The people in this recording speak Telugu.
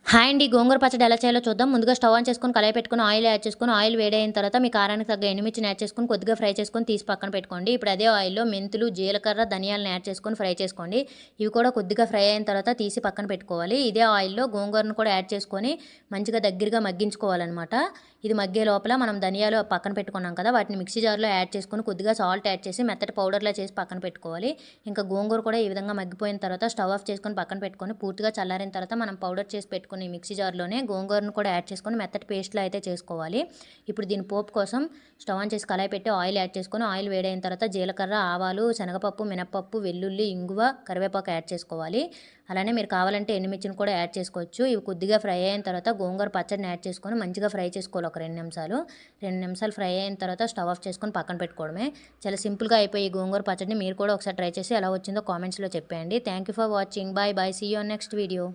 హాయ్ అండి. గోంగూర పచ్చడి ఎలా చేయాలో చూద్దాం. ముందుగా స్టవ్ ఆన్ చేసుకొని కళాయి పెట్టుకొని ఆయిల్ యాడ్ చేసుకొని ఆయిల్ వేడైన తర్వాత మీ కారానికి తగ్గ ఎండుమిర్చిని యాడ్ చేసుకొని కొద్దిగా ఫ్రై చేసుకొని తీసి పక్కన పెట్టుకోండి. ఇప్పుడు అదే ఆయిల్‌లో మెంతులు, జీలకర్ర, ధనియాలను యాడ్ చేసుకొని ఫ్రై చేసుకోండి. ఇవి కూడా కొద్దిగా ఫ్రై అయిన తర్వాత తీసి పక్కన పెట్టుకోవాలి. ఇదే ఆయిల్‌లో గోంగూరను కూడా యాడ్ చేసుకొని మంచిగా దగ్గరగా మగ్గించుకోవాలన్నమాట. ఇది మగ్గే లోపల మనం ధనియాలు పక్కన పెట్టుకున్నాం కదా! వాటిని మిక్సీ జార్‌లో యాడ్ చేసుకొని కొద్దిగా సాల్ట్ యాడ్ చేసి మెత్తటి పౌడర్‌లా చేసి పక్కన పెట్టుకోవాలి. ఇంకా గోంగూర కూడా ఈ విధంగా మగ్గిపోయిన తర్వాత స్టవ్ ఆఫ్ చేసుకొని పక్కన పెట్టుకొని పూర్తిగా చల్లారిన తర్వాత మనం పౌడర్ చేసి పెట్టుకుని మిక్సీ జార్‌లోనే గోంగూరను కూడా యాడ్ చేసుకొని మెత్తటి పేస్ట్‌లా అయితే చేసుకోవాలి. ఇప్పుడు దీని పోపు కోసం స్టవ్ ఆన్ చేసి కళాయి పెట్టి ఆయిల్ యాడ్ చేసుకొని ఆయిల్ వేడైన తర్వాత జీలకర్ర, ఆవాలు, శనగపప్పు, మినపప్పు, వెల్లుల్లి, ఇంగువ, కరివేపాకు యాడ్ చేసుకోవాలి. అలానే మీరు కావాలంటే ఎండుమిర్చిని కూడా యాడ్ చేసుకోవచ్చు. ఇవి కొద్దిగా ఫ్రై అయిన తర్వాత గోంగూర పచ్చడిని యాడ్ చేసుకొని మంచిగా ఫ్రై చేసుకోవాలి ఒక 2 నిమిషాలు. 2 నిమిషాలు ఫ్రై అయిన తర్వాత స్టవ్ ఆఫ్ చేసుకొని పక్కన పెట్టుకోవడమే. చాలా సింపుల్‌గా అయిపోయి ఈ గోంగూర పచ్చడిని మీరు కూడా ఒకసారి ట్రై చేసి ఎలా వచ్చిందో కామెంట్స్‌లో చెప్పేయండి. Thank you for watching. Bye bye. See you on next video.